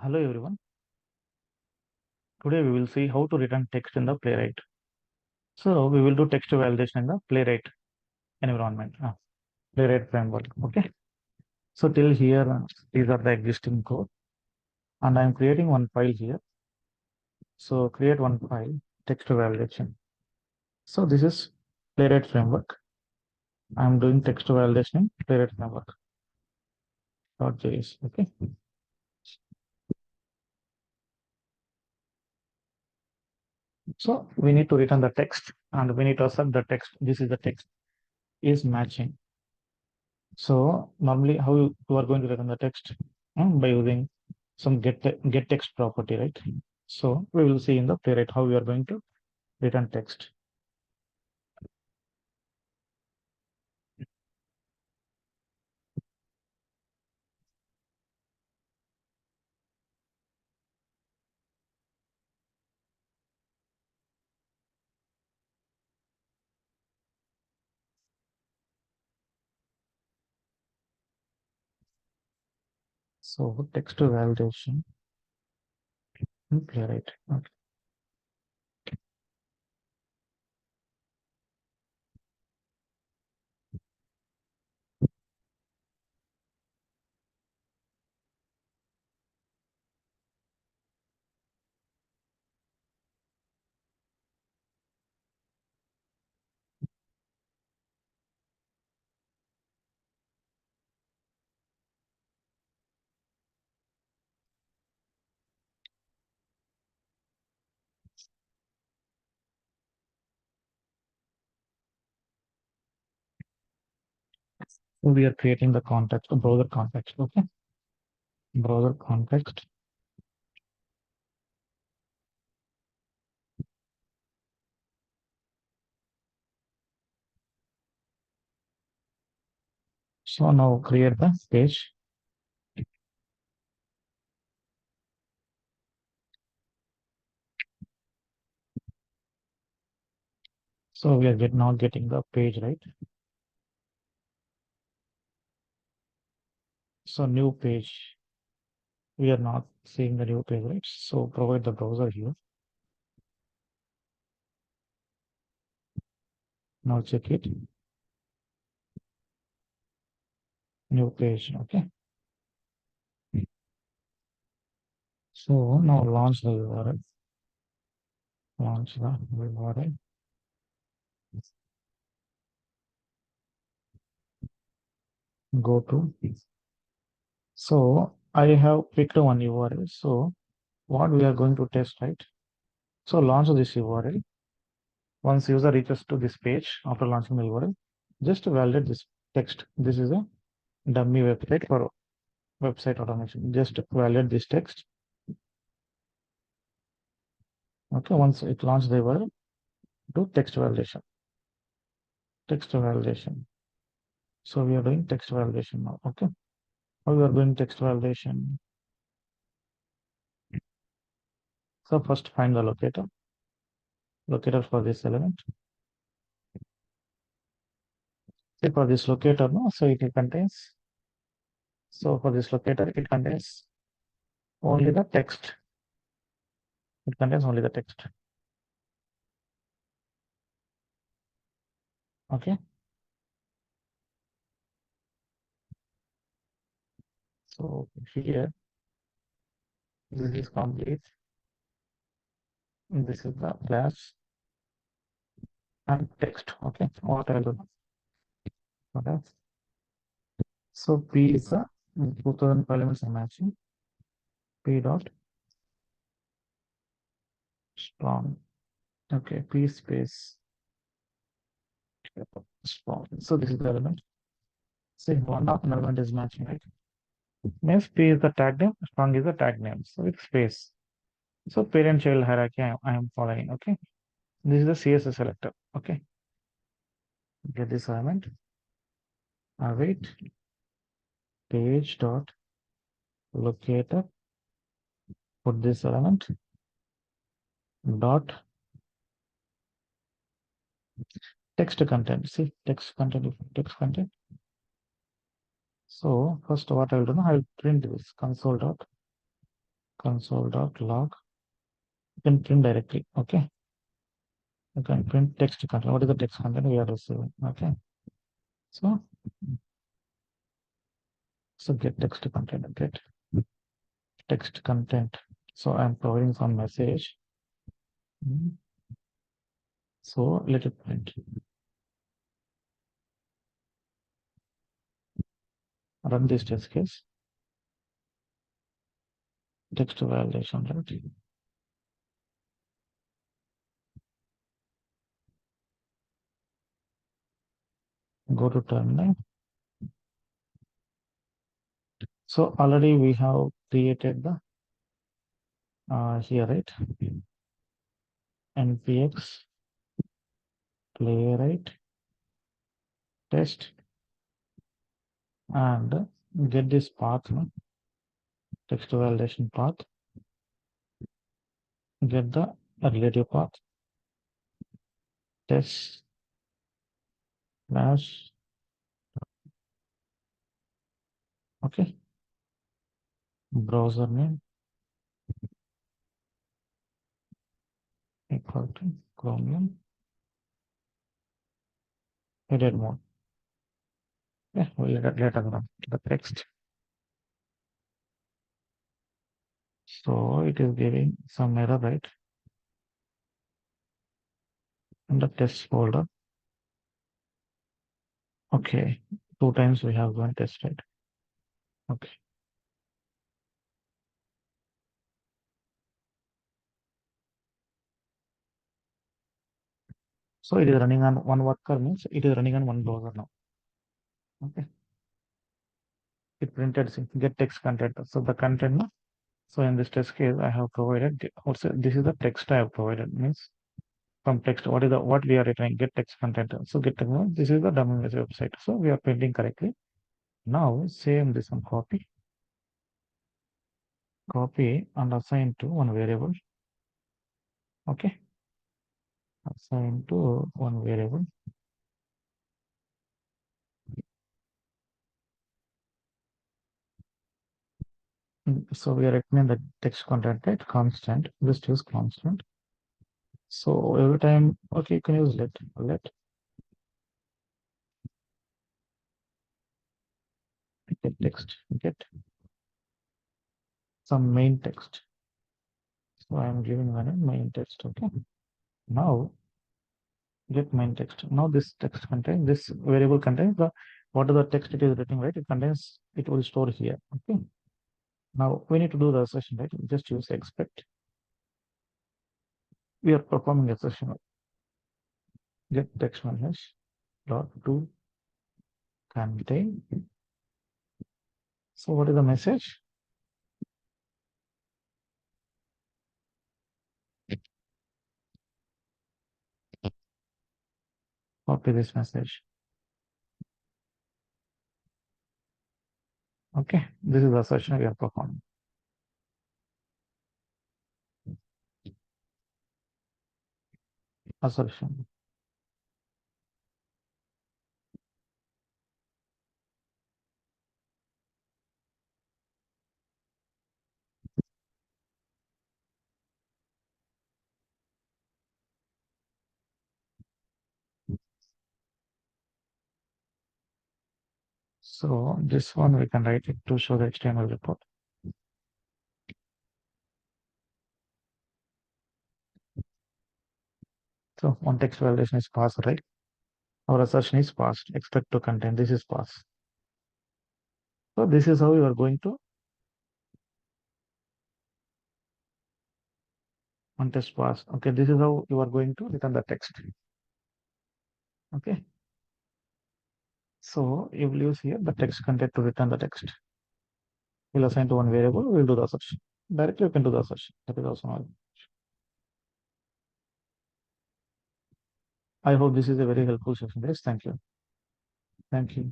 Hello everyone. Today we will see how to return text in the Playwright. So we will do text validation in the Playwright environment, Playwright framework. Okay. So till here, these are the existing code, and I am creating one file here. So create one file, text validation. So this is Playwright framework. I am doing text validation in Playwright framework. .js. Okay. So we need to return the text, and we need to assert the text. This is the text is matching. So normally how you are going to return the text by using some get text property, right? So we will see in the playwright how we are going to return text. So text validation in playwright. Okay. So we are creating the context, browser context. Okay, browser context. So now create the page. So we are not getting the page, right? So new page. We are not seeing the new page, right? So provide the browser here. Now check it. New page. Okay. So now launch the URL. Launch the URL. Go to. So I have picked one URL. So what we are going to test, right? So launch this URL. Once user reaches to this page after launching the URL, just validate this text. This is a dummy website for website automation. Just validate this text. Okay, once it launches the URL, do text validation. Text validation. So we are doing text validation now. Okay. How we are doing text validation? So first find the locator for this element. Say for this locator, no, so it contains. So for this locator, it contains only the text. It contains only the text. Okay. So here, this is complete. This is the class and text. Okay. What I do? Okay. So P is the 2000 elements are matching. P dot strong. Okay. P space strong. So this is the element. Say one of an element is matching, right? Means P is the tag name, strong is the tag name. So it's space. So parent child hierarchy I am following. Okay. This is the CSS selector. Okay. Get this element. Await page dot locator. Put this element dot text content. See text content, text content. So first what I will do now, I will print this console dot console.log. You can print directly. Okay. You can print text content. What is the text content we are receiving? Okay. So, get text content. Get text content. So I'm providing some message. So let it print. Run this test case. Text validation, right? Go to terminal. So already we have created the here, right? npx playwright test and get this path, no? Text validation path. Get the relative path. Test slash. Okay. Browser name equal to Chromium. Edit mode. Yeah, we'll later run the text. So it is giving some error, right? In the test folder. Okay. 2 times we have one test, right? Okay. So it is running on one worker, means it is running on one browser now. Okay. It printed get text content. So the content, no? So in this test case, I have provided also this is the text I have provided, means from text, what we are returning, get text content. So get text, this is the dummy website. So we are printing correctly. Now same this one, copy and assign to one variable. Okay. Assign to one variable. So we are returning the text content at constant. Just use constant. So every time, okay, you can use let get text, get some main text. So I'm giving one main text. Okay. Now get main text. Now this text contains, this variable contains the what is the text it is written, right? It contains, it will store here. Okay. Now we need to do the assertion, right? Just use expect. We are performing assertion. Get text message dot to contain. So what is the message? Copy this message. Okay, this is the assertion we are performing. Assertion. So this one we can write it to show the HTML report. So one text validation is passed, right? Our assertion is passed. Expect to contain. This is passed. So this is how you are going to one test pass. Okay, this is how you are going to return the text. Okay. So you will use here the text content to return the text. We'll assign to one variable. We'll do the assertion. Directly you can do the assertion. That is also not. I hope this is a very helpful session, guys. Thank you. Thank you.